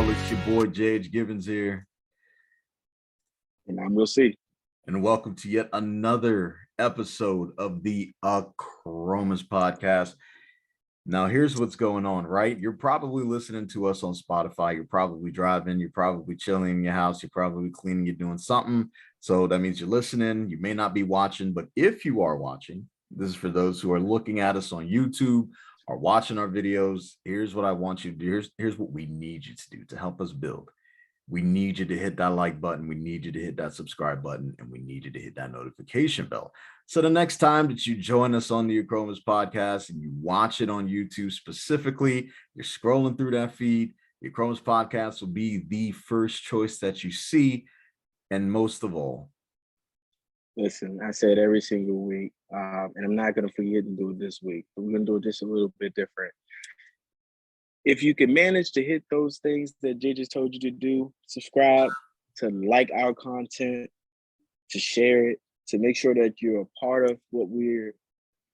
Will. It's your boy Gibbons here. And I'm Will C. And welcome to yet another episode of the Achromous podcast. Now, here's what's going on, right? You're probably listening to us on Spotify. You're probably driving. You're probably chilling in your house. You're probably cleaning. You're doing something. So that means you're listening. You may not be watching, but if you are watching, this is for those who are looking at us on YouTube or watching our videos. Here's what I want you to do. Here's what we need you to do to help us build. We need you to hit that like button. We need you to hit that subscribe button, and we need you to hit that notification bell. So the next time that you join us on the Achromous podcast and you watch it on YouTube specifically, you're scrolling through that feed, the Achromous podcast will be the first choice that you see. And most of all, listen, I say it every single week, and I'm not going to forget to do it this week, but we're going to do it just a little bit different. If you can manage to hit those things that Jay just told you to do, subscribe, to like our content, to share it, to make sure that you're a part of what we're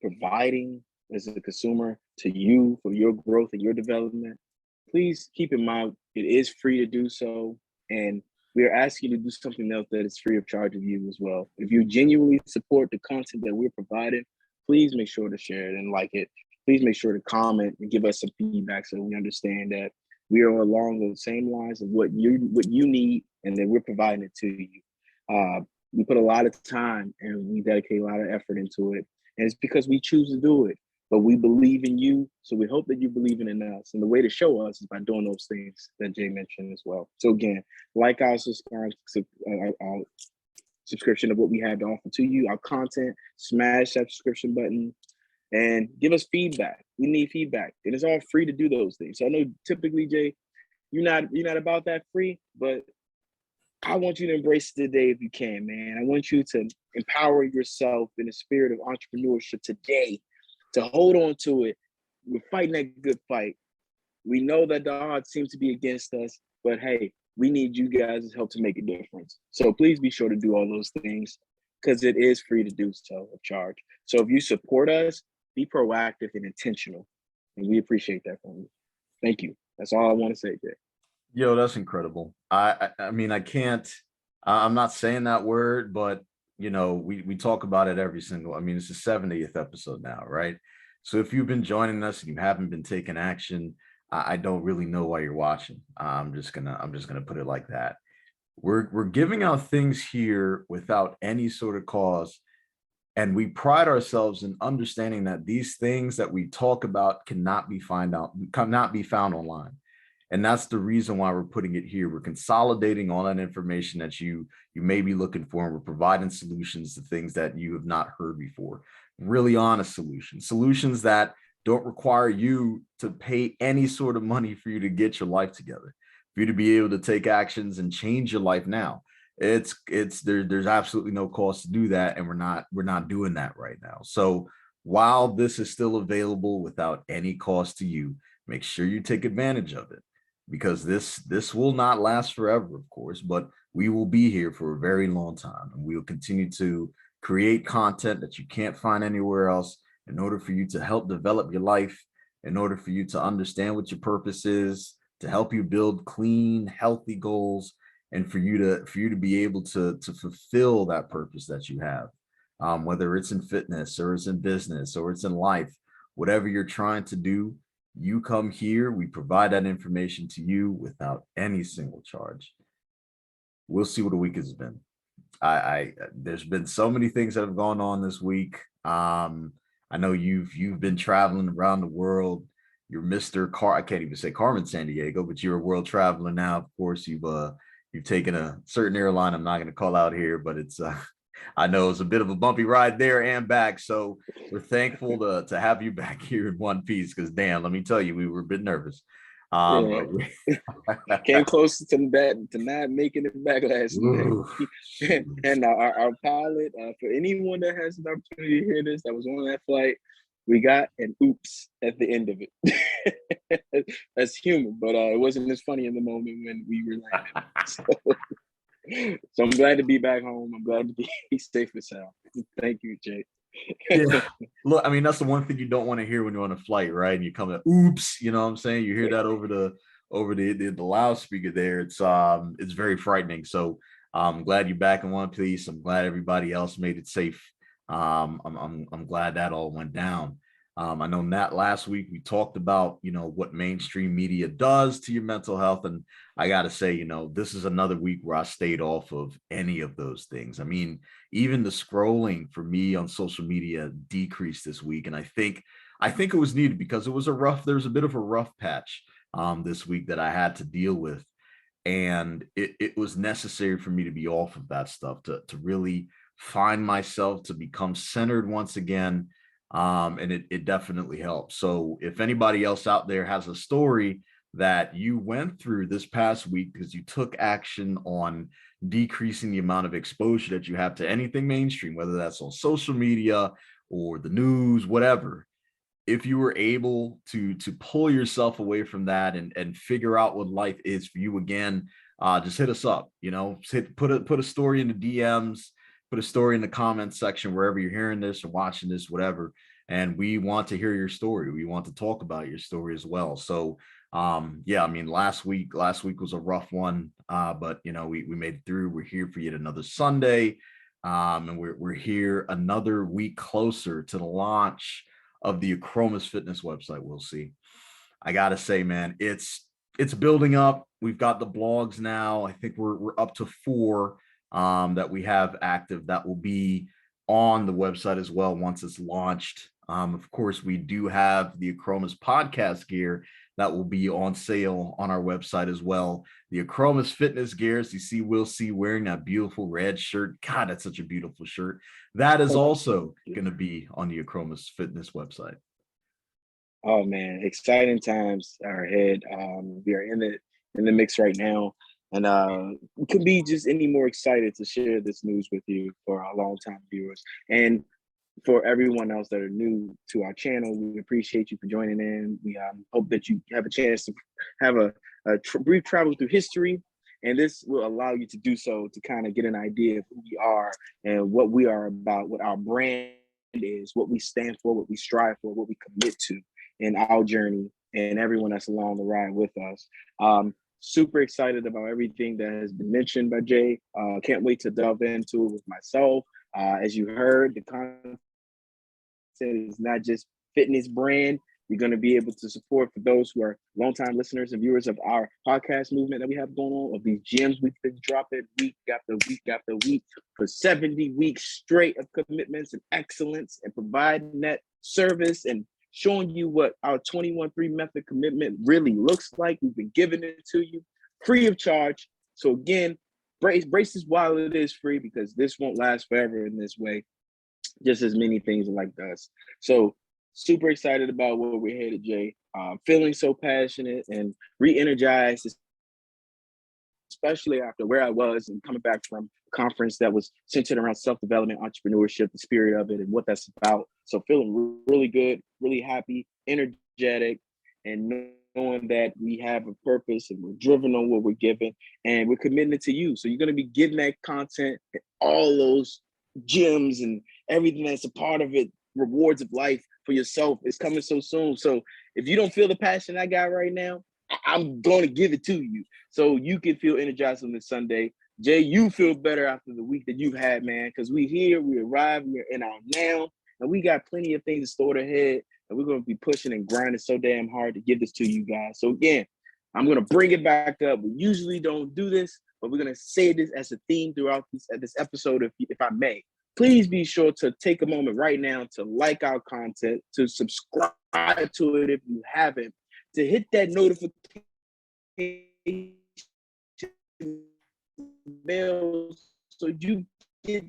providing as a consumer to you for your growth and your development, please keep in mind it is free to do so. And we are asking you to do something else that is free of charge of you as well. If you genuinely support the content that we're providing, please make sure to share it and like it. Please make sure to comment and give us some feedback so we understand that we are along the same lines of what you need and that we're providing it to you. We put a lot of time and we dedicate a lot of effort into it. And it's because we choose to do it. But we believe in you, so we hope that you believe in us. And the way to show us is by doing those things that Jay mentioned as well. So again, like our subscription of what we have to offer to you, our content, smash that subscription button, and give us feedback. We need feedback, and it's all free to do those things. So I know typically, Jay, you're not about that free, but I want you to embrace it today if you can, man. I want you to empower yourself in the spirit of entrepreneurship today, to hold on to it. We're fighting that good fight. We know that the odds seem to be against us, but hey, we need you guys' help to make a difference. So please be sure to do all those things because it is free to do so of charge. So if you support us, be proactive and intentional. And we appreciate that from you. Thank you. That's all I want to say, Jay. yo, that's incredible. I mean, I'm not saying that word, but you know, we talk about it every single, I mean, it's the 70th episode now, right? So if you've been joining us and you haven't been taking action, I don't really know why you're watching. I'm just gonna put it like that. We're giving out things here without any sort of cause. And we pride ourselves in understanding that these things that we talk about cannot be found online. And that's the reason why we're putting it here. We're consolidating all that information that you may be looking for, and we're providing solutions to things that you have not heard before. Really honest solutions that don't require you to pay any sort of money for you to get your life together, for you to be able to take actions and change your life now. There's absolutely no cost to do that, and we're not doing that right now. So while this is still available without any cost to you, make sure you take advantage of it, because this will not last forever, of course, but we will be here for a very long time, and we will continue to create content that you can't find anywhere else in order for you to help develop your life, in order for you to understand what your purpose is, to help you build clean, healthy goals, and for you to be able to fulfill that purpose that you have, whether it's in fitness or it's in business or it's in life, whatever you're trying to do, you come here, we provide that information to you without any single charge. We'll see what the week has been. There's been so many things that have gone on this week. I know you've been traveling around the world. You're Mr. I can't even say Carmen Sandiego, but you're a world traveler now. Of course, you've taken a certain airline I'm not going to call out here, but it's I know it's a bit of a bumpy ride there and back. So we're thankful to have you back here in one piece, because damn, let me tell you, we were a bit nervous. Yeah. Came close to not making it back last night. And our pilot, for anyone that has an opportunity to hear this that was on that flight, we got an oops at the end of it. That's human, but it wasn't as funny in the moment when we were landing. So I'm glad to be back home. I'm glad to be safe and sound. Thank you, Jay. Yeah. Look, I mean, that's the one thing you don't want to hear when you're on a flight, right? And you come to oops, you know what I'm saying? You hear that over over the loudspeaker there. It's very frightening. So I'm glad you're back in one piece. I'm glad everybody else made it safe. I'm glad that all went down. I know that last week we talked about, what mainstream media does to your mental health. And I got to say, this is another week where I stayed off of any of those things. I mean, even the scrolling for me on social media decreased this week. And I think it was needed because there was a bit of a rough patch this week that I had to deal with. And it was necessary for me to be off of that stuff to really find myself, to become centered once again. And it definitely helps. So if anybody else out there has a story that you went through this past week because you took action on decreasing the amount of exposure that you have to anything mainstream, whether that's on social media or the news, whatever, if you were able to pull yourself away from that and figure out what life is for you again, just hit us up. Put a story in the DMs, put a story in the comments section wherever you're hearing this or watching this, whatever. And we want to hear your story. We want to talk about your story as well. So yeah, I mean, last week was a rough one, but we made it through. We're here for yet another Sunday, and we're here another week closer to the launch of the Achromous fitness website. We'll see. I gotta say, man, it's building up. We've got the blogs now. I think we're up to 4 that we have active that will be on the website as well once it's launched. Of course, we do have the Achromous podcast gear that will be on sale on our website as well. The Achromous fitness gear, as you see Will C wearing that beautiful red shirt. God, that's such a beautiful shirt. That is also going to be on the Achromous fitness website. Oh man, exciting times are ahead. We are in the mix right now, and we couldn't be just any more excited to share this news with you for our longtime viewers. And for everyone else that are new to our channel, we appreciate you for joining in. We hope that you have a chance to have a brief travel through history, and this will allow you to do so to kind of get an idea of who we are and what we are about, what our brand is, what we stand for, what we strive for, what we commit to in our journey, and everyone that's along the ride with us. Super excited about everything that has been mentioned by Jay. Can't wait to delve into it with myself. As you heard, the content is not just fitness brand. You're going to be able to support for those who are longtime listeners and viewers of our podcast movement that we have going on, of these gems we've been dropping week after week after week for 70 weeks straight of commitments and excellence and providing that service and showing you what our 21-3 method commitment really looks like. We've been giving it to you free of charge. So again, brace this while it is free, because this won't last forever in this way, just as many things like us. So super excited about where we're headed, Jay. Feeling so passionate and re-energized, especially after where I was and coming back from a conference that was centered around self-development, entrepreneurship, the spirit of it and what that's about. So feeling really good, really happy, energetic, and knowing that we have a purpose and we're driven on what we're giving and we're committed to you. So you're going to be getting that content and all those gems and everything that's a part of it, rewards of life for yourself, is coming so soon. So if you don't feel the passion I got right now, I'm going to give it to you so you can feel energized on this Sunday. Jay, you feel better after the week that you've had, man, because we here, we arrived, we're in our now, and we got plenty of things stored ahead, and we're going to be pushing and grinding so damn hard to give this to you guys. So again, I'm going to bring it back up. We usually don't do this, but we're going to say this as a theme throughout this episode, if I may. Please be sure to take a moment right now to like our content, to subscribe to it if you haven't, to hit that notification bell so you get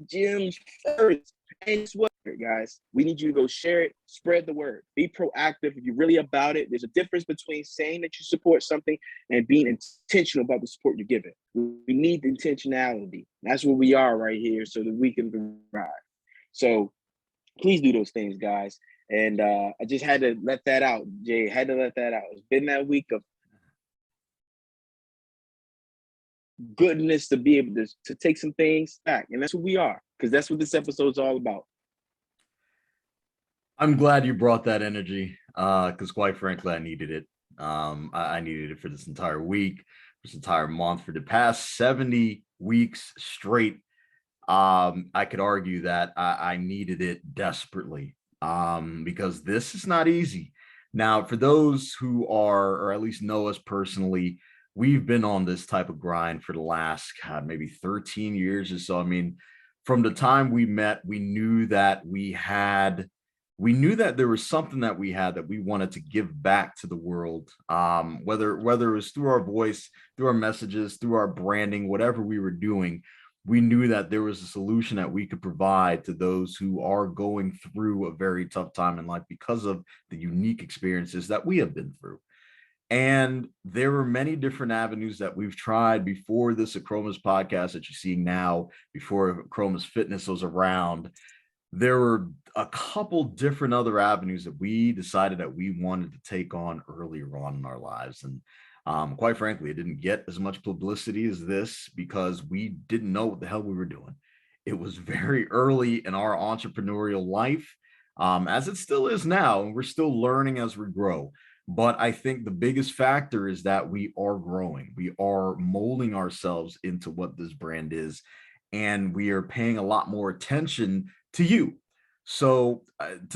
gems first. And it's what, guys, we need you to go share it, spread the word, be proactive. If you're really about it, there's a difference between saying that you support something and being intentional about the support you're giving. We need the intentionality. That's where we are right here so that we can thrive. So please do those things, guys. And I just had to let that out, Jay. Had to let that out. It's been that week of goodness to be able to take some things back. And that's who we are, because that's what this episode's all about. I'm glad you brought that energy. because quite frankly, I needed it. I needed it for this entire week, this entire month, for the past 70 weeks straight. I could argue that I needed it desperately, because this is not easy. Now, for those who are, or at least know us personally, we've been on this type of grind for the last, God, maybe 13 years or so. I mean, from the time we met, we knew that there was something that we had that we wanted to give back to the world, whether it was through our voice, through our messages, through our branding, whatever we were doing. We knew that there was a solution that we could provide to those who are going through a very tough time in life because of the unique experiences that we have been through. And there were many different avenues that we've tried before this Achromous podcast that you're seeing now, before Achromous Fitness was around. There were a couple different other avenues that we decided that we wanted to take on earlier on in our lives. And quite frankly, it didn't get as much publicity as this because we didn't know what the hell we were doing. It was very early in our entrepreneurial life, as it still is now, and we're still learning as we grow. But I think the biggest factor is that we are growing. We are molding ourselves into what this brand is, and we are paying a lot more attention to you. So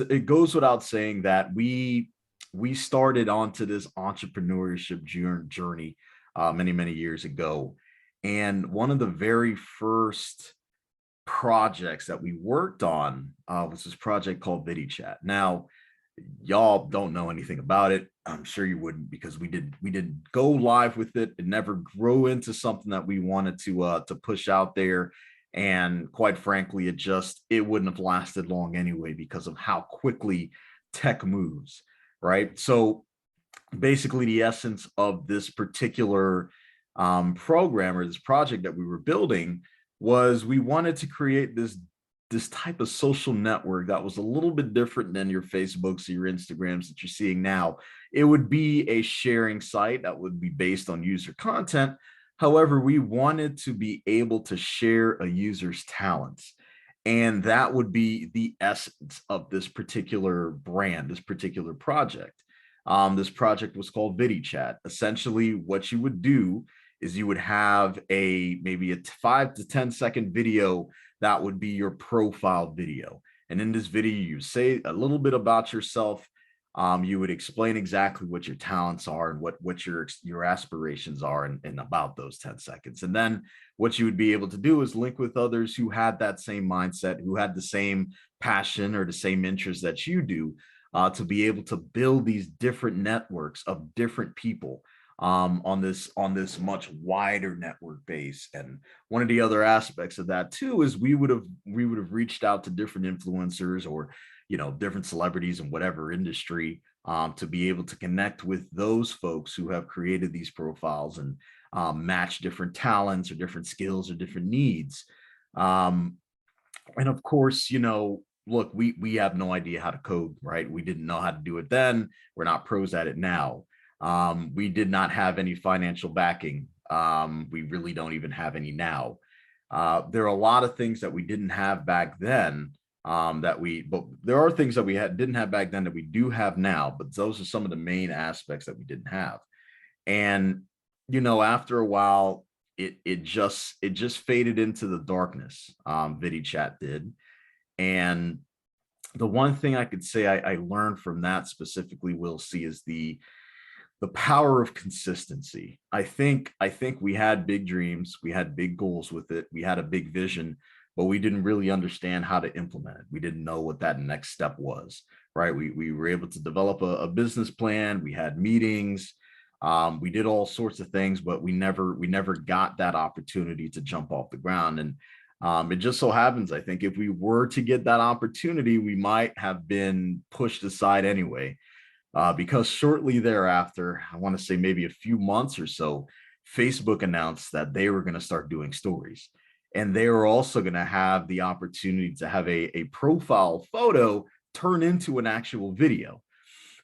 it goes without saying that we started onto this entrepreneurship journey many years ago, and one of the very first projects that we worked on was this project called VidiChat. Now, y'all don't know anything about it. I'm sure you wouldn't, because we did go live with it. It never grew into something that we wanted to push out there. And quite frankly, it wouldn't have lasted long anyway because of how quickly tech moves, right? So basically, the essence of this particular program, or this project that we were building, was we wanted to create this type of social network that was a little bit different than your Facebooks or your Instagrams that you're seeing now. It would be a sharing site that would be based on user content. However, we wanted to be able to share a user's talents. And that would be the essence of this particular brand, this particular project. This project was called VidiChat. Essentially, what you would do is you would have maybe a 5 to 10 second video that would be your profile video. And in this video, you say a little bit about yourself. You would explain exactly what your talents are and what your aspirations are, and about those 10 seconds. And then what you would be able to do is link with others who had that same mindset, who had the same passion or the same interest that you do, to be able to build these different networks of different people on this much wider network base. And one of the other aspects of that too is we would have reached out to different influencers, or different celebrities in whatever industry, to be able to connect with those folks who have created these profiles, and match different talents or different skills or different needs. And of course, look, we have no idea how to code, right? We didn't know how to do it then. We're not pros at it now. We did not have any financial backing. We really don't even have any now. There are a lot of things that we didn't have back then, but there are things that we didn't have back then that we do have now, but those are some of the main aspects that we didn't have. And, after a while, it just faded into the darkness. VidiChat did. And the one thing I could say I learned from that specifically, Will C, is the power of consistency. I think we had big dreams, we had big goals with it, we had a big vision, but we didn't really understand how to implement it. We didn't know what that next step was, right? We were able to develop a business plan, we had meetings, we did all sorts of things, but we never got that opportunity to jump off the ground. And it just so happens, I think, if we were to get that opportunity, we might have been pushed aside anyway. Because shortly thereafter, I want to say maybe a few months or so, Facebook announced that they were going to start doing stories. And they were also going to have the opportunity to have a profile photo turn into an actual video.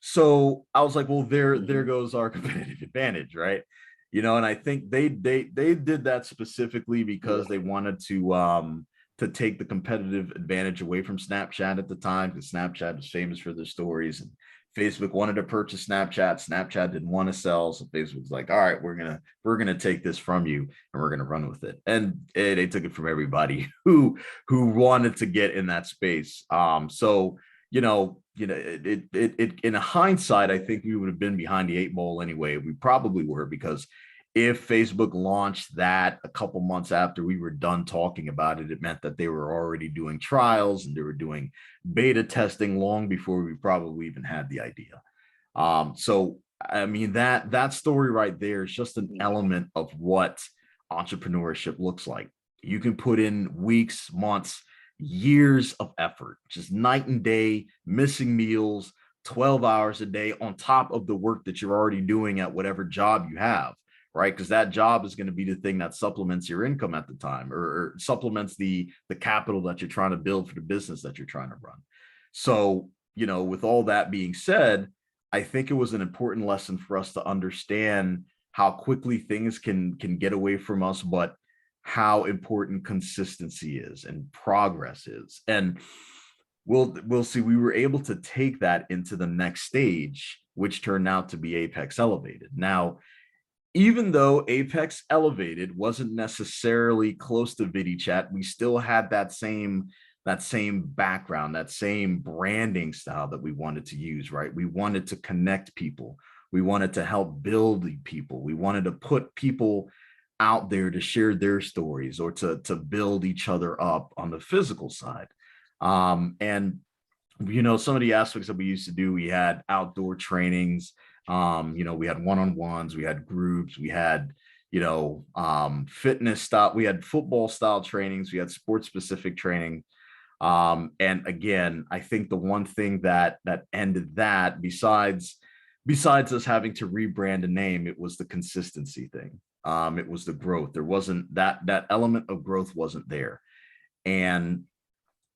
So I was like, well, there goes our competitive advantage, right? And I think they did that specifically because they wanted to take the competitive advantage away from Snapchat at the time, because Snapchat was famous for their stories, and Facebook wanted to purchase Snapchat. Snapchat didn't want to sell, so Facebook's like, all right, we're gonna take this from you and we're gonna run with it. And they took it from everybody who wanted to get in that space. So it in hindsight, I think we would have been behind the eight ball anyway. We probably were, because if Facebook launched that a couple months after we were done talking about it, it meant that they were already doing trials and they were doing beta testing long before we probably even had the idea. So I mean, that story right there is just an element of what entrepreneurship looks like. You can put in weeks, months, years of effort, just night and day, missing meals, 12 hours a day on top of the work that you're already doing at whatever job you have, right? Because that job is going to be the thing that supplements your income at the time, or supplements the capital that you're trying to build for the business that you're trying to run. So, with all that being said, I think it was an important lesson for us to understand how quickly things can get away from us, but how important consistency is and progress is. And we'll see, we were able to take that into the next stage, which turned out to be Apex Elevated. Now, even though Apex Elevated wasn't necessarily close to VidiChat, we still had that same background, that same branding style that we wanted to use, right? We wanted to connect people. We wanted to help build people. We wanted to put people out there to share their stories, or to build each other up on the physical side. And some of the aspects that we used to do, we had outdoor trainings. We had one-on-ones, we had groups, we had fitness style, we had football style trainings, we had sports specific training. And again, I think the one thing that ended that, besides us having to rebrand a name, it was the consistency thing. It was the growth. There wasn't that element of growth wasn't there. And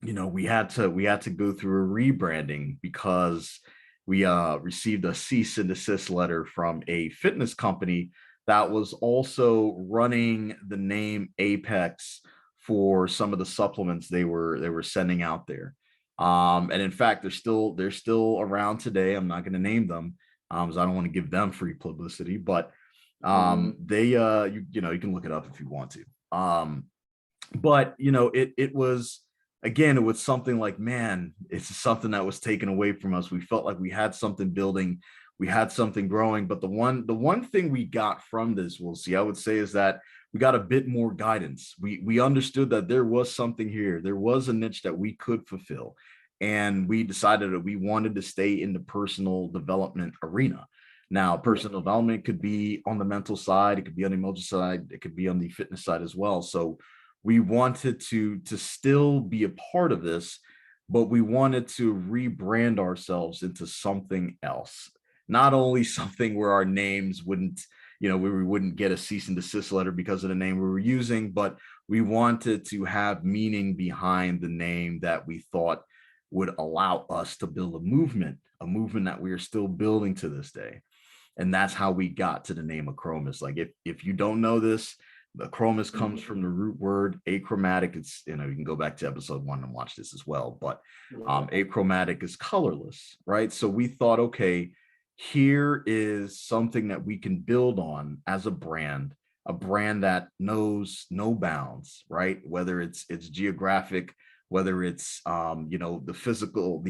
we had to go through a rebranding, because we received a cease and desist letter from a fitness company that was also running the name Apex for some of the supplements they were sending out there. And in fact, they're still around today. I'm not going to name them, because I don't want to give them free publicity, but they you can look it up if you want to. But it was, again, it was something like, man, it's something that was taken away from us. We felt like we had something building, we had something growing. But the one thing we got from this, we'll see, I would say, is that we got a bit more guidance. We understood that there was something here. There was a niche that we could fulfill. And we decided that we wanted to stay in the personal development arena. Now, personal development could be on the mental side, it could be on the emotional side, it could be on the fitness side as well. So we wanted to still be a part of this, but we wanted to rebrand ourselves into something else. Not only something where our names wouldn't, we wouldn't get a cease and desist letter because of the name we were using, but we wanted to have meaning behind the name that we thought would allow us to build a movement that we are still building to this day. And that's how we got to the name Achromous. Like, if you don't know this, Achromous comes from the root word achromatic. It's, you can go back to episode 1 and watch this as well. But achromatic is colorless, right? So we thought, okay, here is something that we can build on as a brand that knows no bounds, right? Whether it's geographic, whether it's the physical,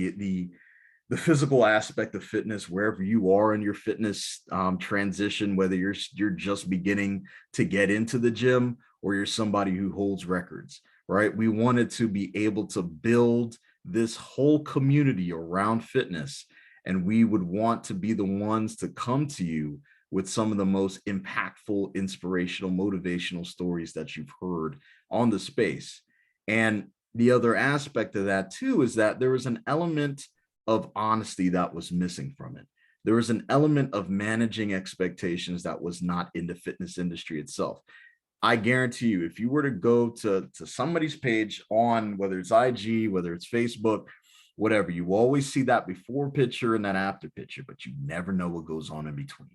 the physical aspect of fitness, wherever you are in your fitness transition, whether you're just beginning to get into the gym, or you're somebody who holds records, right? We wanted to be able to build this whole community around fitness, and we would want to be the ones to come to you with some of the most impactful, inspirational, motivational stories that you've heard on the space. And the other aspect of that too is that there was an element of honesty that was missing from it. There was an element of managing expectations that was not in the fitness industry itself. I guarantee you, if you were to go to somebody's page on, whether it's IG, whether it's Facebook, whatever, you always see that before picture and that after picture, but you never know what goes on in between.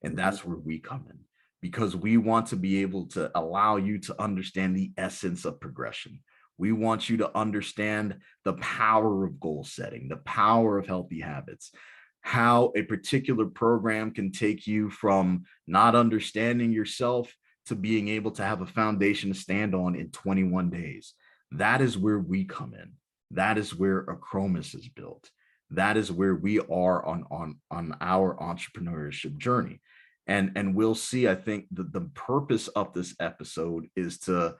And that's where we come in, because we want to be able to allow you to understand the essence of progression. We want you to understand the power of goal setting, the power of healthy habits, how a particular program can take you from not understanding yourself to being able to have a foundation to stand on in 21 days. That is where we come in. That is where Achromous is built. That is where we are on our entrepreneurship journey. And we'll see, I think the purpose of this episode is to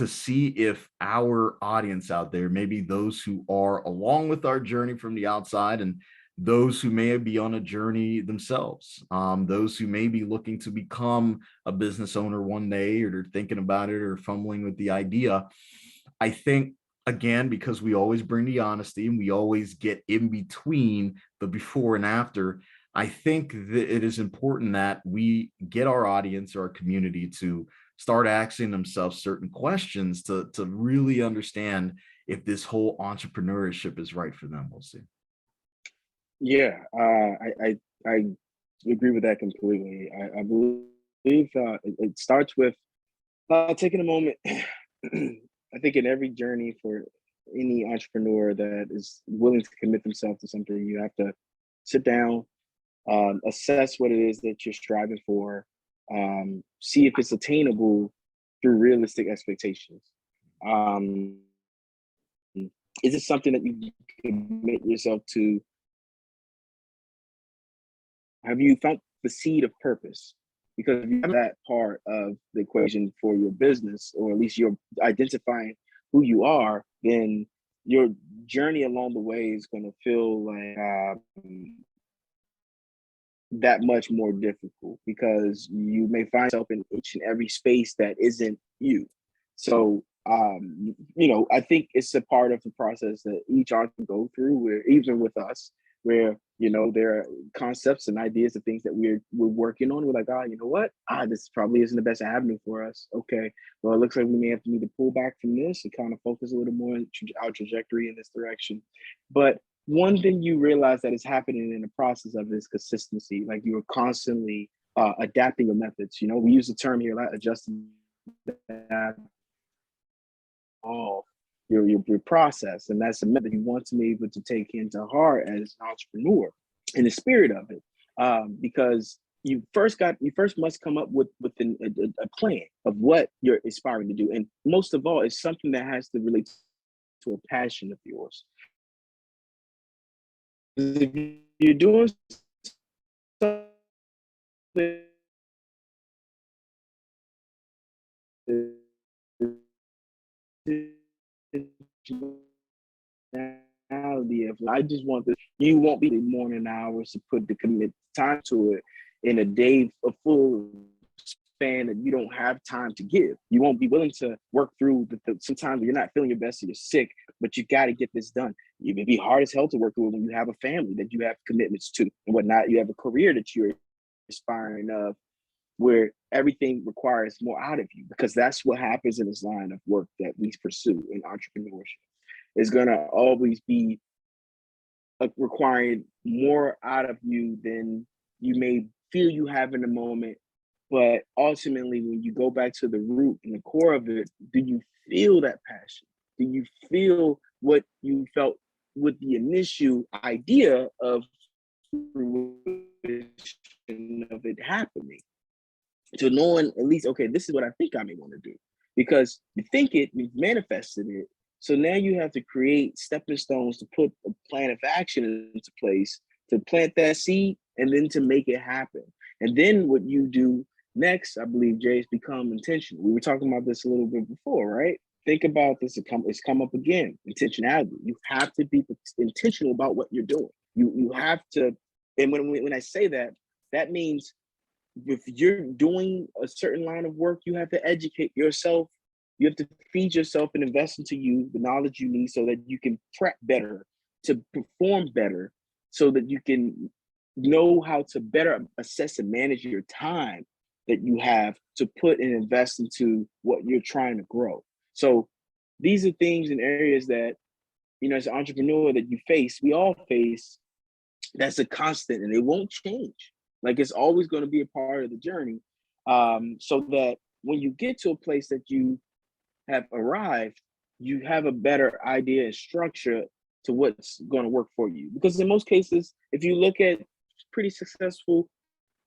see if our audience out there, maybe those who are along with our journey from the outside and those who may be on a journey themselves, those who may be looking to become a business owner one day, or they're thinking about it or fumbling with the idea. I think, again, because we always bring the honesty and we always get in between the before and after, I think that it is important that we get our audience or our community to start asking themselves certain questions to really understand if this whole entrepreneurship is right for them. We'll see. Yeah, I agree with that completely. I believe it starts with taking a moment. I think in every journey for any entrepreneur that is willing to commit themselves to something, you have to sit down, assess what it is that you're striving for, see if it's attainable through realistic expectations. Um, is it something that you commit yourself to? Have you found the seed of purpose? Because if you have that part of the equation for your business, or at least you're identifying who you are, then your journey along the way is going to feel like that much more difficult, because you may find yourself in each and every space that isn't you. So, I think it's a part of the process that each entrepreneur go through, where even with us, where there are concepts and ideas of things that we're working on. We're like, you know what? This probably isn't the best avenue for us. Okay, well, it looks like we may have to need to pull back from this and kind of focus a little more on our trajectory in this direction. But one thing you realize that is happening in the process of is consistency. Like, you are constantly adapting your methods. We use the term here, like adjusting all your process, and that's a method you want to be able to take into heart as an entrepreneur in the spirit of it, because you first must come up with a plan of what you're aspiring to do, and most of all, it's something that has to relate to a passion of yours. If you're doing something of, I just want this, you won't be the morning hours to put the commit time to it in a day, a full span that you don't have time to give. You won't be willing to work through sometimes you're not feeling your best, or you're sick, but you got to get this done. It may be hard as hell to work through it when you have a family that you have commitments to and whatnot. You have a career that you're aspiring of, where everything requires more out of you, because that's what happens in this line of work that we pursue in entrepreneurship. It's going to always be requiring more out of you than you may feel you have in the moment. But ultimately, when you go back to the root and the core of it, do you feel that passion? Do you feel what you felt with the initial idea of fruition of it happening? To knowing at least, okay, this is what I think I may want to do. Because you think it, you've manifested it. So now you have to create stepping stones to put a plan of action into place, to plant that seed, and then to make it happen. And then what you do next, I believe, Jay, is become intentional. We were talking about this a little bit before, right? Think about this. It's come up again. Intentionality. You have to be intentional about what you're doing. You have to. And when I say that, that means if you're doing a certain line of work, you have to educate yourself. You have to feed yourself and invest into you the knowledge you need so that you can prep better, to perform better, so that you can know how to better assess and manage your time that you have to put and invest into what you're trying to grow. So these are things and areas that, as an entrepreneur, that we all face, that's a constant, and it won't change. Like, it's always going to be a part of the journey. So that when you get to a place that you have arrived, you have a better idea and structure to what's going to work for you. Because in most cases, if you look at pretty successful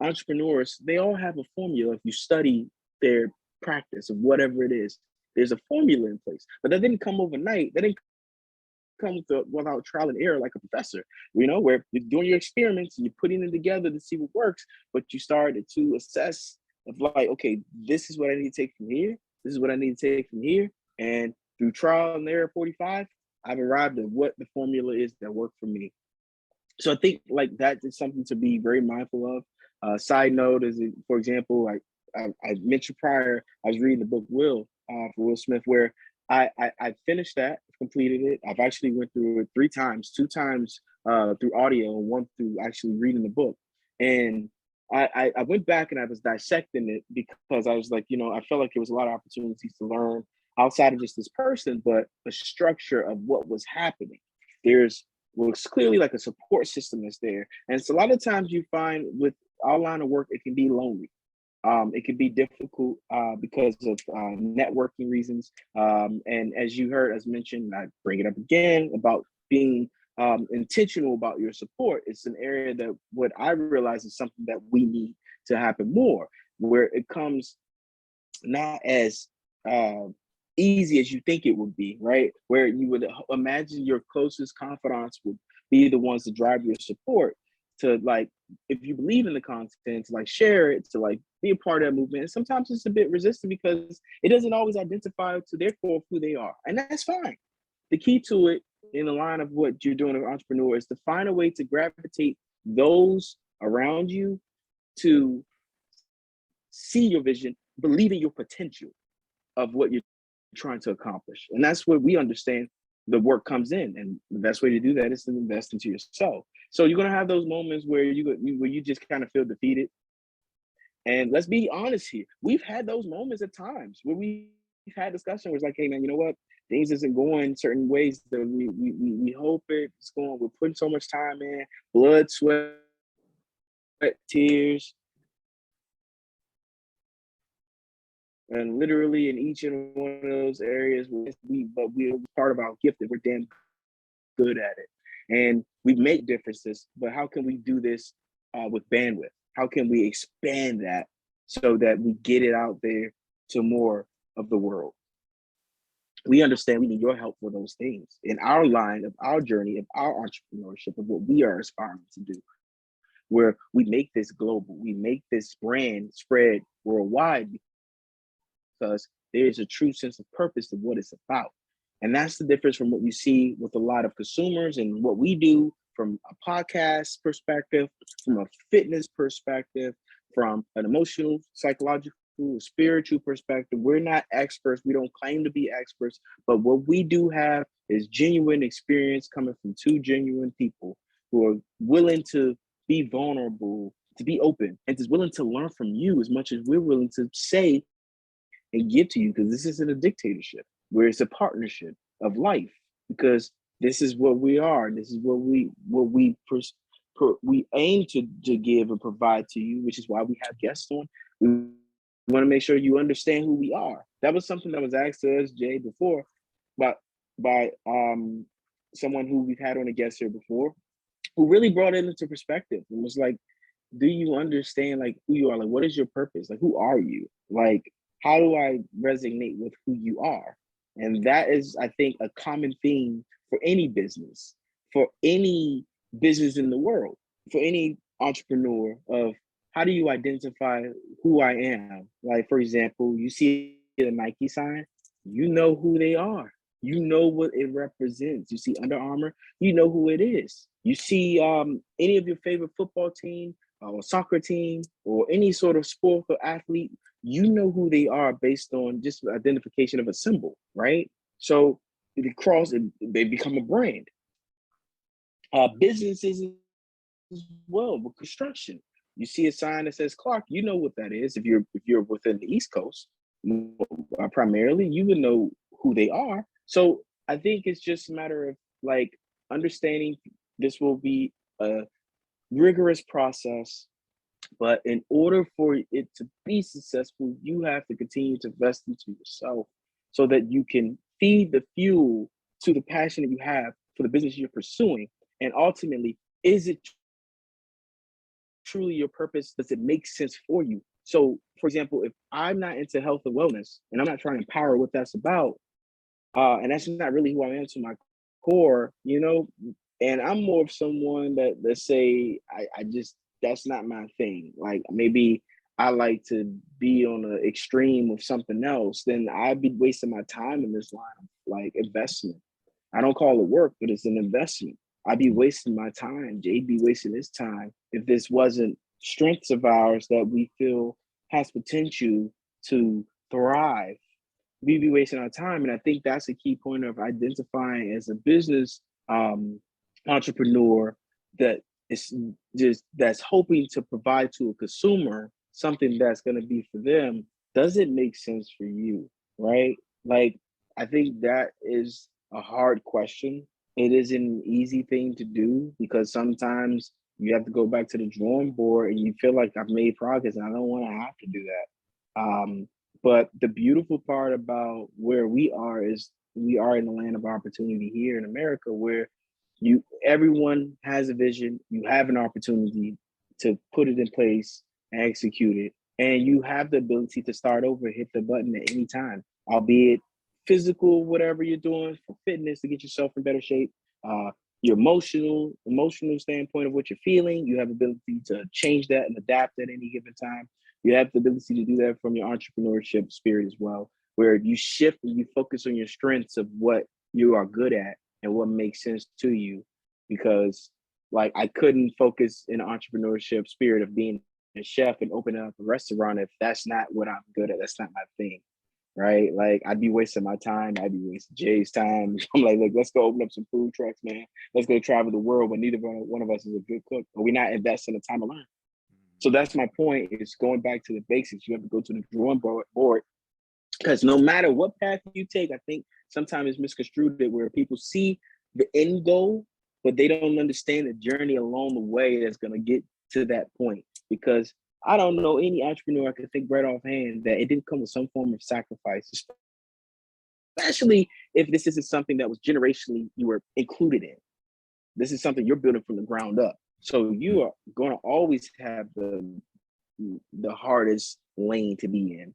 entrepreneurs, they all have a formula. If you study their practice of whatever it is, there's a formula in place. But that didn't come overnight. That didn't come without trial and error like a professor, where you're doing your experiments and you're putting them together to see what works, but you started to assess of like, okay, this is what I need to take from here. This is what I need to take from here. And through trial and error 45, I've arrived at what the formula is that worked for me. So I think like that is something to be very mindful of. Side note is, for example, I mentioned prior, I was reading the book Will for Will Smith, where I finished that, completed it. I've actually went through it 3 times, 2 times through audio and 1 through actually reading the book. And I went back and I was dissecting it because I was like, I felt like there was a lot of opportunities to learn outside of just this person, but the structure of what was happening. There's was clearly like a support system that's there. And so a lot of times you find with our line of work, it can be lonely. It can be difficult because of networking reasons. And as you heard, as mentioned, I bring it up again about being intentional about your support. It's an area that what I realize is something that we need to happen more, where it comes not as easy as you think it would be, right? Where you would imagine your closest confidants would be the ones to drive your support, to like, if you believe in the content, to like share it, to like be a part of that movement. And sometimes it's a bit resistant because it doesn't always identify to their core of who they are. And that's fine. The key to it in the line of what you're doing as an entrepreneur is to find a way to gravitate those around you to see your vision, believe in your potential of what you're trying to accomplish. And that's where we understand the work comes in. And the best way to do that is to invest into yourself. So you're going to have those moments where you just kind of feel defeated. And let's be honest here. We've had those moments at times where we've had discussion where it's like, hey man, you know what? Things isn't going certain ways that we hope it's going. We're putting so much time in, blood, sweat, tears. And literally in each and one of those areas, we're part of our gift and we're damn good at it. And we make differences, but how can we do this with bandwidth? How can we expand that so that we get it out there to more of the world? We understand we need your help for those things in our line of our journey of our entrepreneurship of what we are aspiring to do, where we make this global, we make this brand spread worldwide because there is a true sense of purpose of what it's about. And that's the difference from what you see with a lot of consumers and what we do from a podcast perspective, from a fitness perspective, from an emotional, psychological, spiritual perspective. We're not experts. We don't claim to be experts, but what we do have is genuine experience coming from 2 genuine people who are willing to be vulnerable, to be open, and is willing to learn from you as much as we're willing to say and give to you, because this isn't a dictatorship, where it's a partnership of life, because this is what we are. This is what we aim to give and provide to you, which is why we have guests on. We want to make sure you understand who we are. That was something that was asked to us, Jay, before, but by someone who we've had on a guest here before, who really brought it into perspective and was like, do you understand like who you are? Like, what is your purpose? Like, who are you? Like, how do I resonate with who you are? And that is, I think, a common theme for any business in the world, for any entrepreneur of how do you identify who I am? Like, for example, you see the Nike sign, you know who they are. You know what it represents. You see Under Armour, you know who it is. You see any of your favorite football team or soccer team or any sort of sport or athlete, you know who they are based on just identification of a symbol, right? So they become a brand. Businesses as well with construction. You see a sign that says Clark, you know what that is. If you're within the East Coast, primarily, you would know who they are. So I think it's just a matter of like understanding this will be a rigorous process, but in order for it to be successful, you have to continue to invest into yourself so that you can feed the fuel to the passion that you have for the business you're pursuing? And ultimately, is it truly your purpose? Does it make sense for you? So, for example, if I'm not into health and wellness and I'm not trying to empower what that's about, and that's not really who I am to my core, and I'm more of someone that, let's say, I just, that's not my thing. Like maybe I like to be on the extreme of something else, then I'd be wasting my time in this line of like investment. I don't call it work, but it's an investment. I'd be wasting my time. Jay'd be wasting his time if this wasn't strengths of ours that we feel has potential to thrive. We'd be wasting our time. And I think that's a key point of identifying as a business entrepreneur that is just that's hoping to provide to a consumer something that's going to be for them. Does it make sense for you? Right? Like, I think that is a hard question. It isn't an easy thing to do because sometimes you have to go back to the drawing board and you feel like I've made progress and I don't want to have to do that. But the beautiful part about where we are is we are in the land of opportunity here in America, where everyone has a vision, you have an opportunity to put it in place and execute it, and you have the ability to start over, hit the button at any time, albeit physical, whatever you're doing for fitness to get yourself in better shape, your emotional standpoint of what you're feeling, you have the ability to change that and adapt at any given time. You have the ability to do that from your entrepreneurship spirit as well, where you shift and you focus on your strengths of what you are good at and what makes sense to you. Because like I couldn't focus in entrepreneurship spirit of being a chef and opening up a restaurant if that's not what I'm good at. That's not my thing. Right? Like I'd be wasting my time. I'd be wasting Jay's time. I'm like, look, let's go open up some food trucks, man. Let's go travel the world when neither one of us is a good cook, or we're not investing the time to learn. So that's my point, is going back to the basics. You have to go to the drawing board because no matter what path you take, I think sometimes it's misconstrued that where people see the end goal, but they don't understand the journey along the way that's going to get to that point. Because I don't know any entrepreneur I could think right offhand that it didn't come with some form of sacrifice, especially if this isn't something that was generationally you were included in. This is something you're building from the ground up. So you are going to always have the hardest lane to be in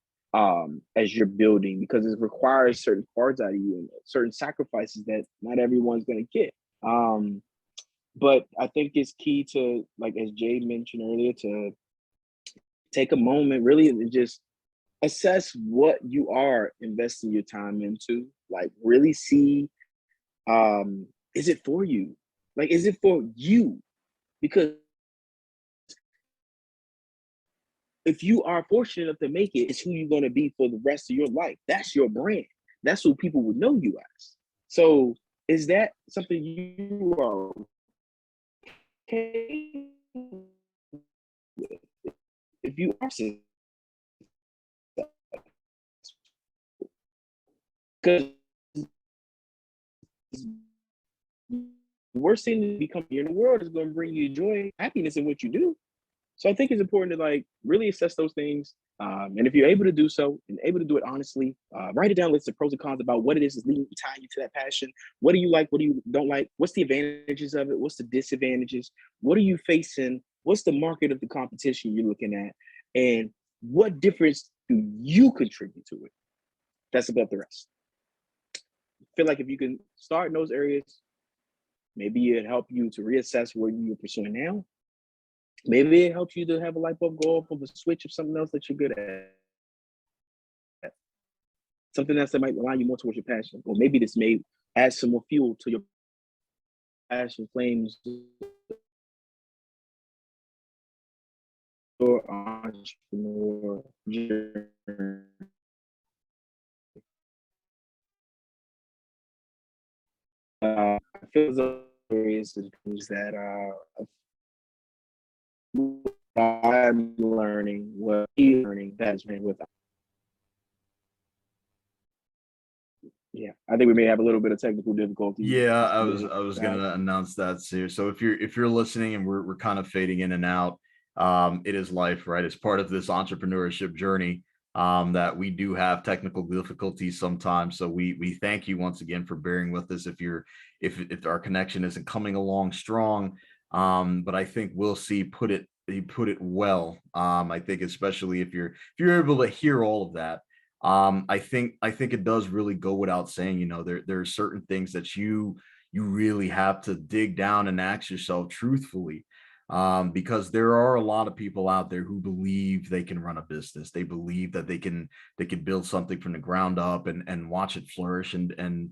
as you're building, because it requires certain parts out of you and certain sacrifices that not everyone's going to get. But I think it's key to, like as Jay mentioned earlier, to take a moment really and just assess what you are investing your time into. Like really see, is it for you? Like, is it for you? Because if you are fortunate enough to make it, it's who you're going to be for the rest of your life. That's your brand. That's who people would know you as. So is that something you are okay with? If you are, because the worst thing to become here in the world is going to bring you joy, happiness in what you do. So I think it's important to like really assess those things. And if you're able to do so and able to do it honestly, write it down, list the pros and cons about what it is that's leading, tying you to that passion. What do you like? What do you don't like? What's the advantages of it? What's the disadvantages? What are you facing? What's the market of the competition you're looking at? And what difference do you contribute to it? That's about the rest. I feel like if you can start in those areas, maybe it help you to reassess what you're pursuing now. Maybe it helps you to have a light bulb go off of a switch of something else that you're good at. Something else that might align you more towards your passion. Or maybe this may add some more fuel to your passion flames or entrepreneur journey. I feel those areas and things that I'm learning, what he's learning, that's been with. Yeah, I think we may have a little bit of technical difficulty. Yeah, I was gonna announce that too. So if you're listening and we're kind of fading in and out, it is life, right? It's part of this entrepreneurship journey. that we do have technical difficulties sometimes. So we thank you once again for bearing with us if our connection isn't coming along strong. But I think we'll see he put it well. I think especially if you're able to hear all of that. I think it does really go without saying, there are certain things that you really have to dig down and ask yourself truthfully, because there are a lot of people out there who believe they can run a business. They believe that they can build something from the ground up and watch it flourish and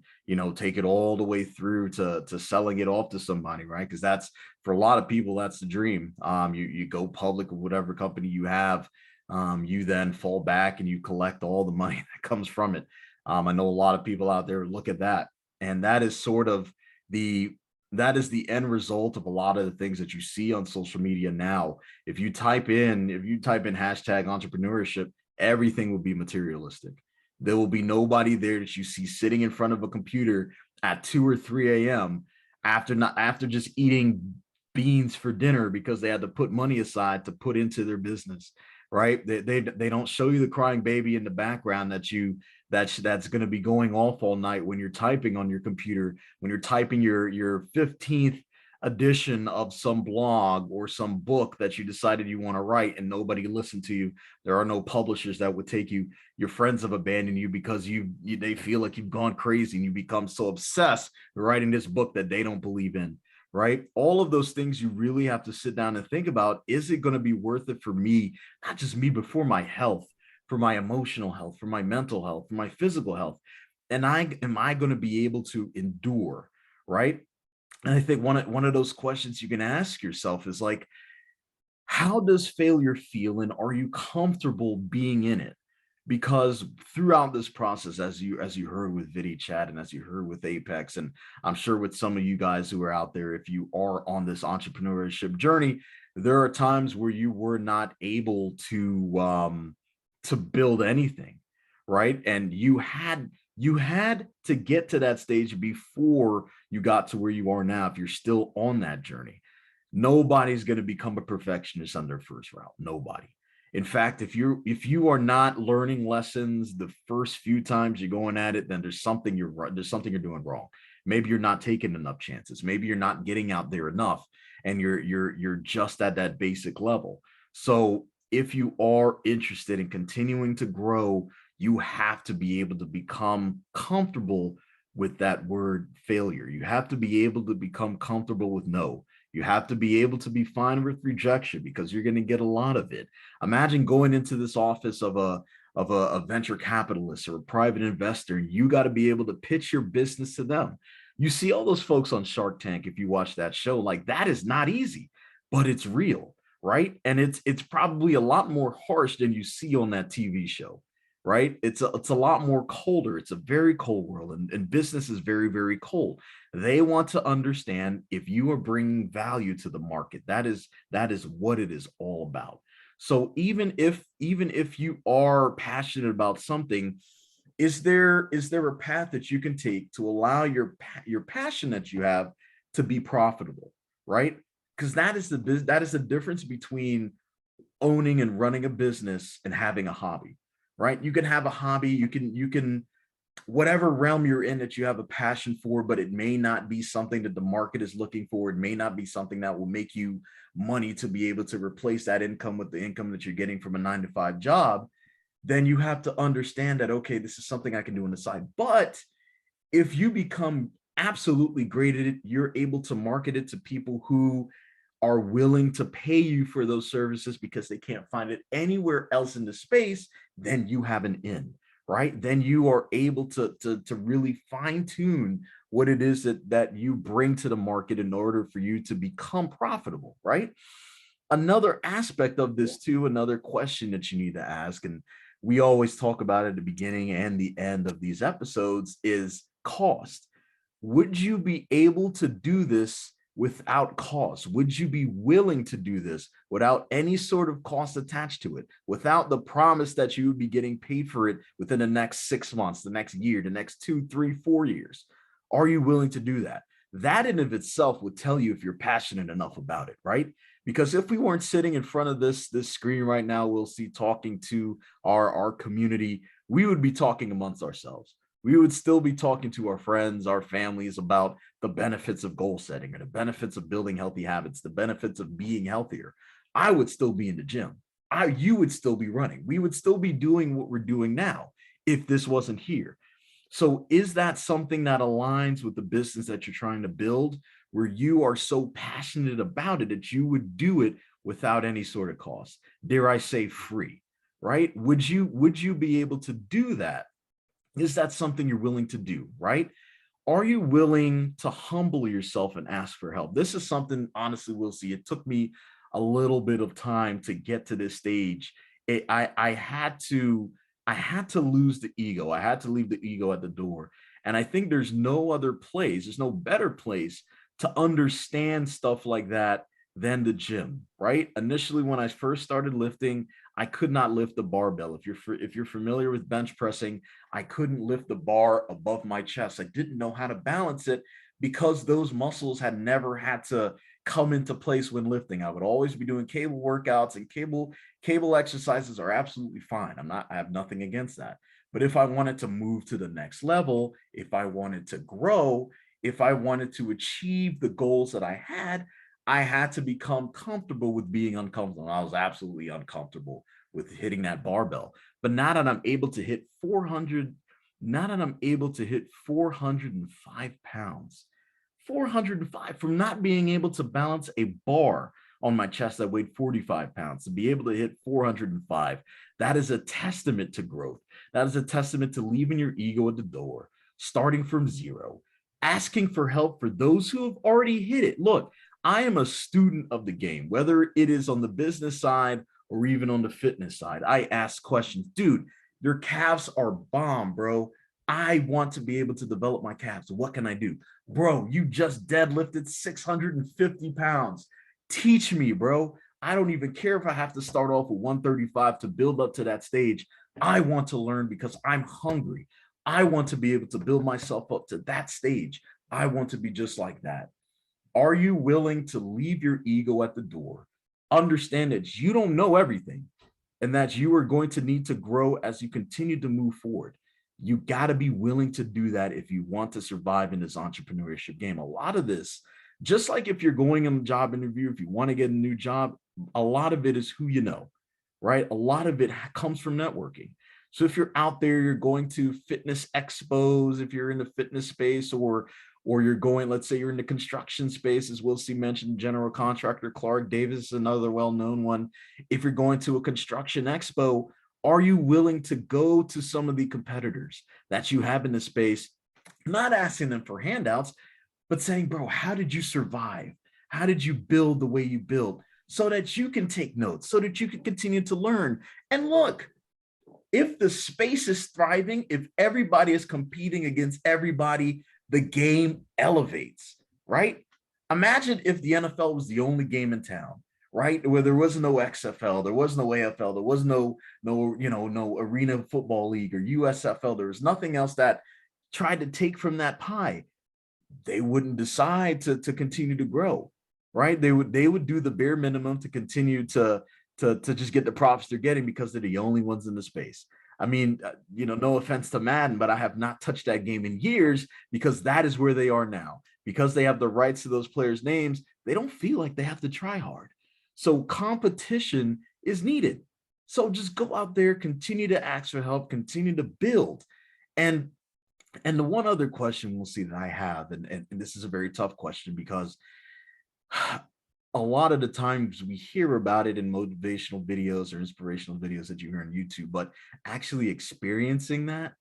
take it all the way through to selling it off to somebody, right? Because that's, for a lot of people, that's the dream. You go public with whatever company you have. You then fall back and you collect all the money that comes from it. I know a lot of people out there look at that, and that is sort of the that is the end result of a lot of the things that you see on social media now. If you type in hashtag entrepreneurship, everything will be materialistic. There will be nobody there that you see sitting in front of a computer at 2 or 3 a.m. after just eating beans for dinner because they had to put money aside to put into their business, right? They don't show you the crying baby in the background that's going to be going off all night when you're typing on your computer, when you're typing your 15th edition of some blog or some book that you decided you want to write and nobody listened to you. There are no publishers that would take you. Your friends have abandoned you because they feel like you've gone crazy and you become so obsessed with writing this book that they don't believe in, right? All of those things you really have to sit down and think about. Is it going to be worth it for me? Not just me, but for my health, for my emotional health, for my mental health, for my physical health. And am I going to be able to endure, right? And I think one of those questions you can ask yourself is like, how does failure feel, and are you comfortable being in it? Because throughout this process, as you heard with Vidi Chat and as you heard with Apex, and I'm sure with some of you guys who are out there, if you are on this entrepreneurship journey, there are times where you were not able to build anything, right? And you had to get to that stage before you got to where you are now. If you're still on that journey, nobody's going to become a perfectionist on their first route. Nobody. In fact, if you are not learning lessons the first few times you're going at it, then there's something you're doing wrong. Maybe you're not taking enough chances. Maybe you're not getting out there enough, and you're just at that basic level. So if you are interested in continuing to grow, you have to be able to become comfortable with that word failure. You have to be able to become comfortable with no. You have to be able to be fine with rejection because you're going to get a lot of it. Imagine going into this office of a venture capitalist or a private investor, and you got to be able to pitch your business to them. You see all those folks on Shark Tank, if you watch that show, like that is not easy, but it's real, right? And it's probably a lot more harsh than you see on that TV show, right? It's a lot more colder. It's a very cold world, and business is very, very cold. They want to understand if you are bringing value to the market. That is what it is all about. So even if you are passionate about something, is there a path that you can take to allow your passion that you have to be profitable, right? Because that is the difference between owning and running a business and having a hobby, right? You can have a hobby, you can whatever realm you're in that you have a passion for, but it may not be something that the market is looking for. It may not be something that will make you money to be able to replace that income with the income that you're getting from a 9 to 5 job. Then you have to understand that, okay, this is something I can do on the side. But if you become absolutely great at it, you're able to market it to people who are willing to pay you for those services because they can't find it anywhere else in the space, then you have an in, right? Then you are able to really fine tune what it is that you bring to the market in order for you to become profitable, right? Another aspect of this too, another question that you need to ask, and we always talk about at the beginning and the end of these episodes, is cost. Would you be able to do this without cost? Would you be willing to do this without any sort of cost attached to it, without the promise that you would be getting paid for it within the next 6 months, the next year, the next 2, 3, 4 years? Are you willing to do that? That in of itself would tell you if you're passionate enough about it, right? Because if we weren't sitting in front of this screen right now, we'll see talking to our community, we would be talking amongst ourselves. We would still be talking to our friends, our families about the benefits of goal setting or the benefits of building healthy habits, the benefits of being healthier. I would still be in the gym. You would still be running. We would still be doing what we're doing now if this wasn't here. So is that something that aligns with the business that you're trying to build, where you are so passionate about it that you would do it without any sort of cost? Dare I say free, right? Would you be able to do that? Is that something you're willing to do, right? Are you willing to humble yourself and ask for help? This is something, honestly, we'll see. It took me a little bit of time to get to this stage. I had to lose the ego. I had to leave the ego at the door. And I think there's no other place, there's no better place to understand stuff like that than the gym, right? Initially, when I first started lifting, I could not lift the barbell. If you're familiar with bench pressing, I couldn't lift the bar above my chest. I didn't know how to balance it because those muscles had never had to come into place when lifting. I would always be doing cable workouts, and cable exercises are absolutely fine. I have nothing against that. But if I wanted to move to the next level, if I wanted to grow, if I wanted to achieve the goals that I had to become comfortable with being uncomfortable. And I was absolutely uncomfortable with hitting that barbell. But now that I'm able to hit 400, now that I'm able to hit 405 pounds, 405 from not being able to balance a bar on my chest that weighed 45 pounds to be able to hit 405. That is a testament to growth. That is a testament to leaving your ego at the door, starting from zero, asking for help for those who have already hit it. Look, I am a student of the game, whether it is on the business side or even on the fitness side. I ask questions. Dude, your calves are bomb, bro. I want to be able to develop my calves. What can I do? Bro, you just deadlifted 650 pounds. Teach me, bro. I don't even care if I have to start off with 135 to build up to that stage. I want to learn because I'm hungry. I want to be able to build myself up to that stage. I want to be just like that. Are you willing to leave your ego at the door? Understand that you don't know everything and that you are going to need to grow as you continue to move forward. You got to be willing to do that if you want to survive in this entrepreneurship game. A lot of this, just like if you're going on a job interview, if you want to get a new job, a lot of it is who you know, right? A lot of it comes from networking. So if you're out there, you're going to fitness expos, if you're in the fitness space, or you're going, let's say you're in the construction space, as Will C mentioned, general contractor Clark Davis is another well-known one. If you're going to a construction expo, are you willing to go to some of the competitors that you have in the space, not asking them for handouts, but saying, bro, how did you survive? How did you build the way you built? So that you can take notes, so that you can continue to learn. And look, if the space is thriving, if everybody is competing against everybody, the game elevates, right? Imagine if the NFL was the only game in town, right? Where there was no XFL, there was no AFL, there was no Arena Football League or USFL. There was nothing else that tried to take from that pie. They wouldn't decide to continue to grow, right? They would do the bare minimum to continue to just get the profits they're getting because they're the only ones in the space. I mean, no offense to Madden, but I have not touched that game in years because that is where they are now. Because they have the rights to those players' names, they don't feel like they have to try hard. So competition is needed. So just go out there, continue to ask for help, continue to build. And the one other question we'll see that I have, and this is a very tough question because a lot of the times we hear about it in motivational videos or inspirational videos that you hear on YouTube, but actually experiencing that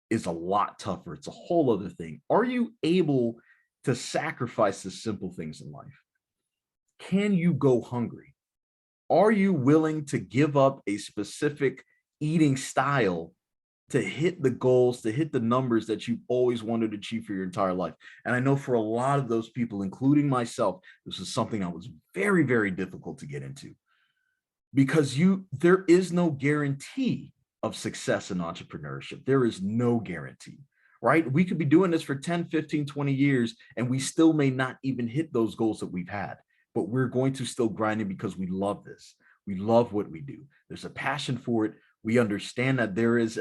is a lot tougher. It's a whole other thing. Are you able to sacrifice the simple things in life? Can you go hungry? Are you willing to give up a specific eating style to hit the goals, to hit the numbers that you've always wanted to achieve for your entire life? And I know for a lot of those people, including myself, this is something that was very, very difficult to get into because there is no guarantee of success in entrepreneurship. There is no guarantee, right? We could be doing this for 10, 15, 20 years, and we still may not even hit those goals that we've had. but we're going to still grind it because we love this. We love what we do. There's a passion for it. We understand that there is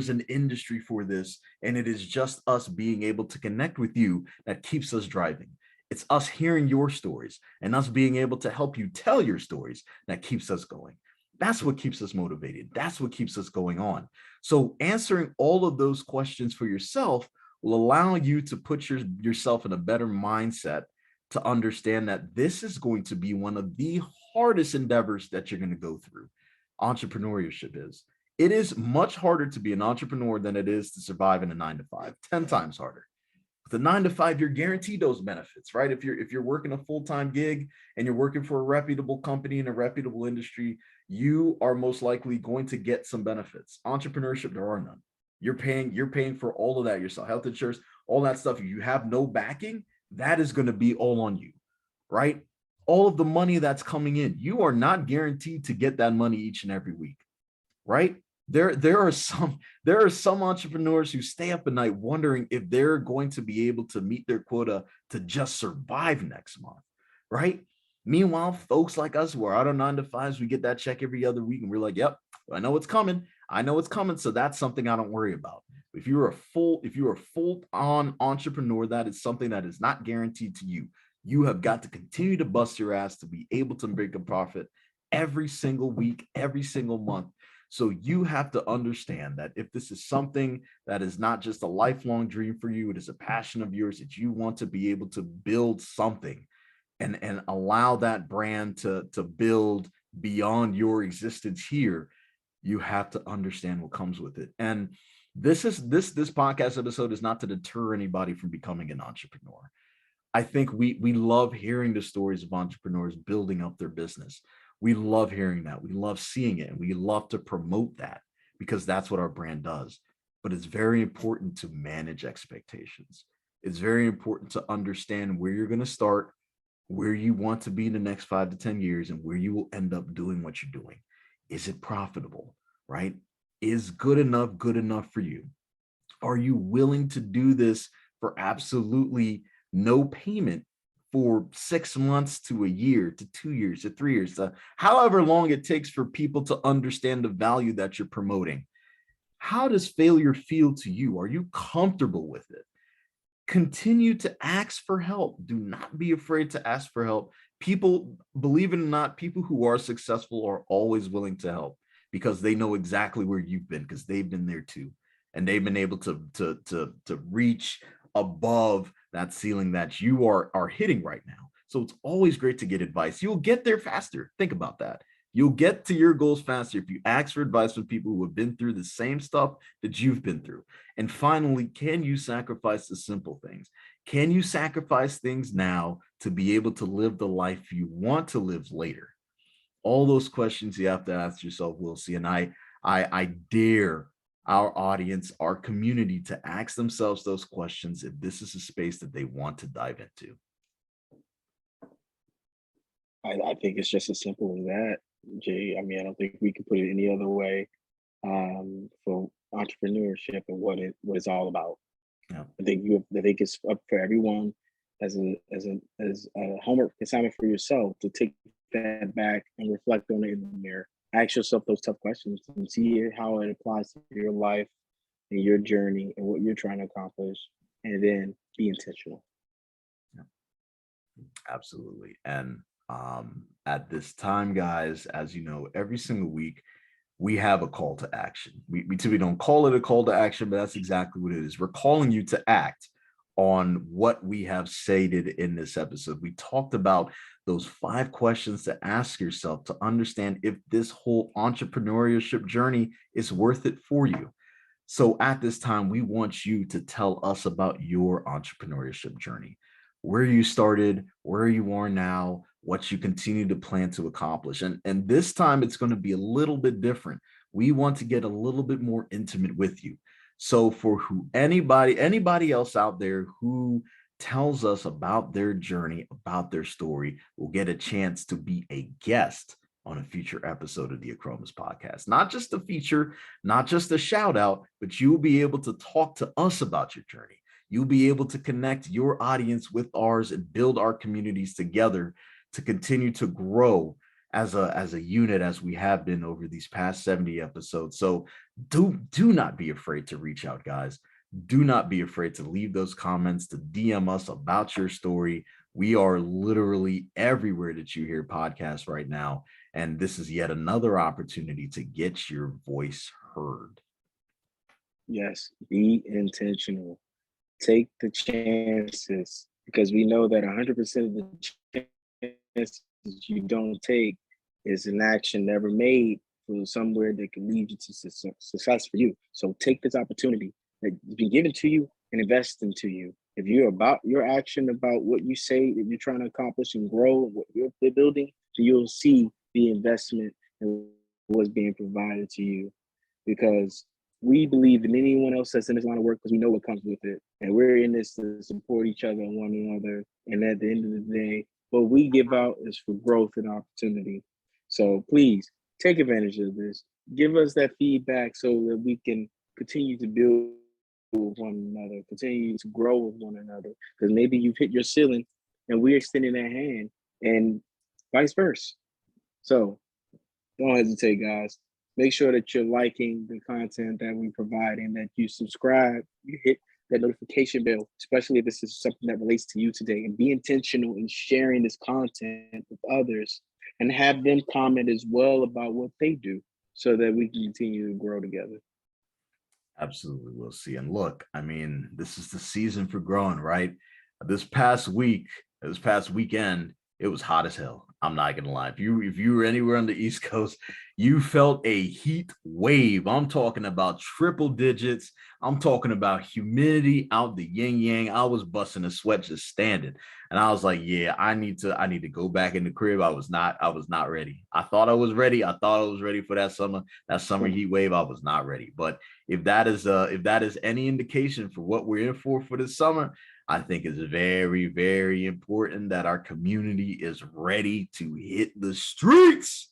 an industry for this, and it is just us being able to connect with you that keeps us driving. It's us hearing your stories and us being able to help you tell your stories that keeps us going. That's what keeps us motivated. That's what keeps us going on. So answering all of those questions for yourself will allow you to put yourself in a better mindset to understand that this is going to be one of the hardest endeavors that you're going to go through. Entrepreneurship is. It is much harder to be an entrepreneur than it is to survive in a 9 to 5, 10 times harder. With a 9 to 5, you're guaranteed those benefits, right? If you're working a full-time gig and you're working for a reputable company in a reputable industry, you are most likely going to get some benefits. Entrepreneurship, there are none. You're paying for all of that yourself, health insurance, all that stuff. If you have no backing, that is going to be all on you, right? All of the money that's coming in, you are not guaranteed to get that money each and every week, right? There are some entrepreneurs who stay up at night wondering if they're going to be able to meet their quota to just survive next month, right? Meanwhile, folks like us who are out on 9 to 5s, we get that check every other week and we're like, yep, I know it's coming. I know it's coming. So that's something I don't worry about. If you're a full-on entrepreneur, that is something that is not guaranteed to you. You have got to continue to bust your ass to be able to make a profit every single week, every single month. So you have to understand that if this is something that is not just a lifelong dream for you, it is a passion of yours that you want to be able to build something and allow that brand to build beyond your existence here, you have to understand what comes with it. And this podcast episode is not to deter anybody from becoming an entrepreneur. I think we love hearing the stories of entrepreneurs building up their business. We love hearing that. We love seeing it, and we love to promote that because that's what our brand does. But it's very important to manage expectations. It's very important to understand where you're going to start, where you want to be in the next 5 to 10 years, and where you will end up doing what you're doing. Is it profitable, right? Is good enough for you? Are you willing to do this for absolutely no payment for 6 months to a year to 2 years to 3 years, to however long it takes for people to understand the value that you're promoting? How does failure feel to you? Are you comfortable with it? Continue to ask for help. Do not be afraid to ask for help. People, believe it or not, people who are successful are always willing to help because they know exactly where you've been, because they've been there too. And they've been able to reach above that ceiling that you are hitting right now. So it's always great to get advice. You'll get there faster. Think about that. You'll get to your goals faster if you ask for advice from people who have been through the same stuff that you've been through. And finally, can you sacrifice the simple things? Can you sacrifice things now to be able to live the life you want to live later? All those questions you have to ask yourself, Will C. And I dare our audience, our community, to ask themselves those questions if this is a space that they want to dive into. I think it's just as simple as that, Jay. I mean, I don't think we can put it any other way for entrepreneurship and what it's all about. Yeah. I think it's up for everyone as a homework assignment for yourself to take that back and reflect on it in the mirror. Ask yourself those tough questions and see how it applies to your life and your journey and what you're trying to accomplish, and then be intentional. Yeah. Absolutely. And at this time, guys, as you know, every single week we have a call to action. We typically don't call it a call to action, but that's exactly what it is. We're calling you to act on what we have stated in this episode. We talked about those 5 questions to ask yourself to understand if this whole entrepreneurship journey is worth it for you. So at this time, we want you to tell us about your entrepreneurship journey, where you started, where you are now, what you continue to plan to accomplish. And this time it's going to be a little bit different. We want to get a little bit more intimate with you. So for anybody else out there who tells us about their journey, about their story, will get a chance to be a guest on a future episode of the Achromous podcast. Not just a feature, not just a shout out, but you'll be able to talk to us about your journey. You'll be able to connect your audience with ours and build our communities together to continue to grow as a unit as we have been over these past 70 episodes. So do not be afraid to reach out, guys. Do not be afraid to leave those comments, to DM us about your story. We are literally everywhere that you hear podcasts right now. And this is yet another opportunity to get your voice heard. Yes, be intentional. Take the chances, because we know that 100% of the chances you don't take is an action never made for somewhere that can lead you to success for you. So take this opportunity that's been given to you and invest into you. If you're about your action, about what you say that you're trying to accomplish and grow, what you're building, you'll see the investment and what's being provided to you. Because we believe in anyone else that's in this line of work, because we know what comes with it. And we're in this to support each other and one another. And at the end of the day, what we give out is for growth and opportunity. So please take advantage of this. Give us that feedback so that we can continue to build with one another, continue to grow with one another. Because maybe you've hit your ceiling and we're extending that hand, and vice versa. So don't hesitate, guys. Make sure that you're liking the content that we provide and that you subscribe, you hit that notification bell, especially if this is something that relates to you today, and be intentional in sharing this content with others and have them comment as well about what they do so that we can continue to grow together. Absolutely, we'll see. And look, I mean, this is the season for growing, right? This past weekend, it was hot as hell. I'm not gonna lie. If you were anywhere on the East Coast, you felt a heat wave. I'm talking about triple digits. I'm talking about humidity out the yin yang. I was busting a sweat just standing. And I was like, yeah, I need to go back in the crib. I was not ready. I thought I was ready. I thought I was ready for that summer heat wave. I was not ready. But if that is any indication for what we're in for this summer, I think it's very, very important that our community is ready to hit the streets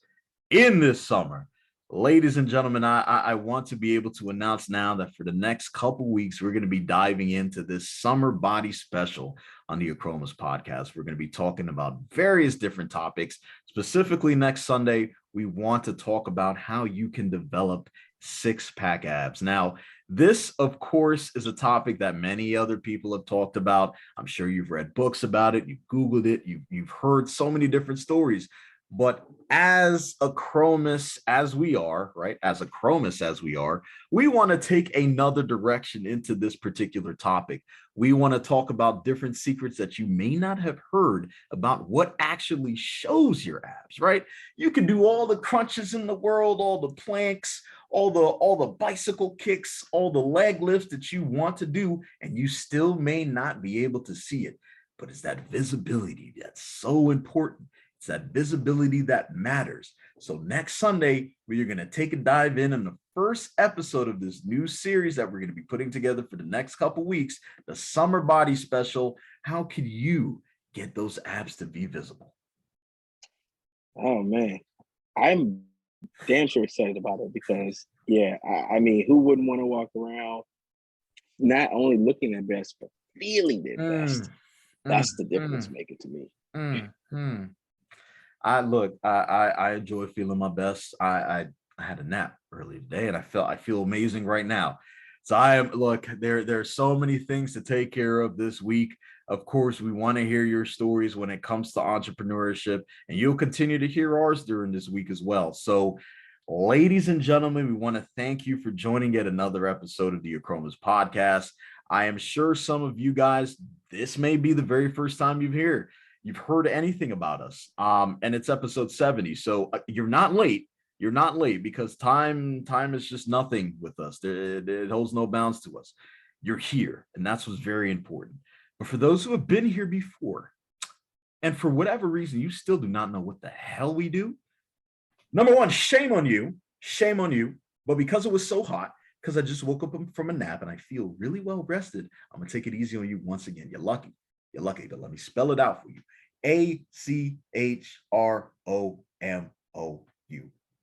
in this summer. Ladies and gentlemen, I want to be able to announce now that for the next couple weeks, we're going to be diving into this summer body special on the Achromous podcast. We're going to be talking about various different topics. Specifically next Sunday, we want to talk about how you can develop six-pack abs. Now, this, of course, is a topic that many other people have talked about. I'm sure you've read books about it. You've Googled it. You've heard so many different stories. But as Achromous as we are, right? As Achromous as we are, we want to take another direction into this particular topic. We want to talk about different secrets that you may not have heard about what actually shows your abs, right? You can do all the crunches in the world, all the planks, all the bicycle kicks, all the leg lifts that you want to do, and you still may not be able to see it. But it's that visibility that's so important. It's that visibility that matters. So next Sunday, we are going to take a dive in the first episode of this new series that we're going to be putting together for the next couple weeks, the Summer Body Special. How can you get those abs to be visible? Oh man, I'm damn sure excited about it because I mean, who wouldn't want to walk around not only looking their best, but feeling their best? That's the difference maker to me. I enjoy feeling my best. I had a nap early today and I feel amazing right now. So there are so many things to take care of this week. Of course, we want to hear your stories when it comes to entrepreneurship, and you'll continue to hear ours during this week as well. So ladies and gentlemen, we want to thank you for joining yet another episode of the Achromous podcast. I am sure some of you guys, this may be the very first time you've heard anything about us. And it's episode 70. So you're not late. You're not late, because time is just nothing with us. It holds no bounds to us. You're here, and that's what's very important. But for those who have been here before, and for whatever reason, you still do not know what the hell we do, number one, shame on you. Shame on you. But because it was so hot, because I just woke up from a nap and I feel really well rested, I'm going to take it easy on you once again. You're lucky. You're lucky, but let me spell it out for you.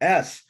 Achromous.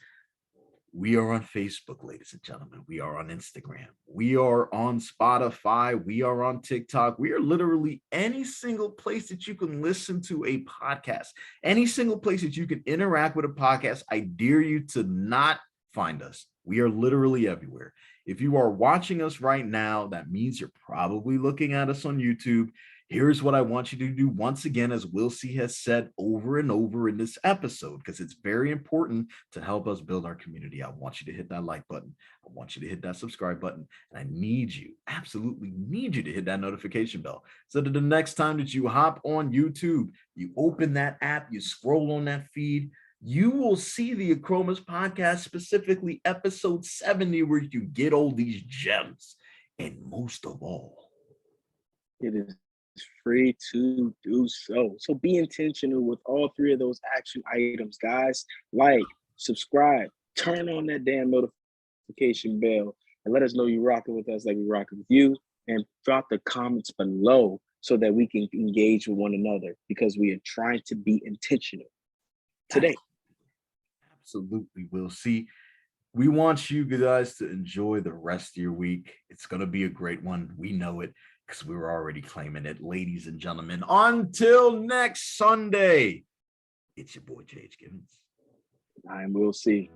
We are on Facebook, ladies and gentlemen. We are on Instagram. We are on Spotify. We are on TikTok. We are literally any single place that you can listen to a podcast, any single place that you can interact with a podcast. I dare you to not find us. We are literally everywhere. If you are watching us right now, that means you're probably looking at us on YouTube. Here's what I want you to do once again, as Will C has said over and over in this episode, because it's very important to help us build our community. I want you to hit that like button. I want you to hit that subscribe button. And I need you, absolutely need you to hit that notification bell so that the next time that you hop on YouTube, you open that app, you scroll on that feed, you will see the Achromous podcast, specifically episode 70, where you get all these gems. And most of all, it is free to do so. So be intentional with all three of those action items, guys. Like, subscribe, turn on that damn notification bell, and let us know you're rocking with us like we're rocking with you. And drop the comments below so that we can engage with one another, because we are trying to be intentional today. Absolutely, Will C. We want you guys to enjoy the rest of your week. It's going to be a great one. We know it, because we were already claiming it. Ladies and gentlemen, until next Sunday, it's your boy, J.H. Gibbons. I am Will C.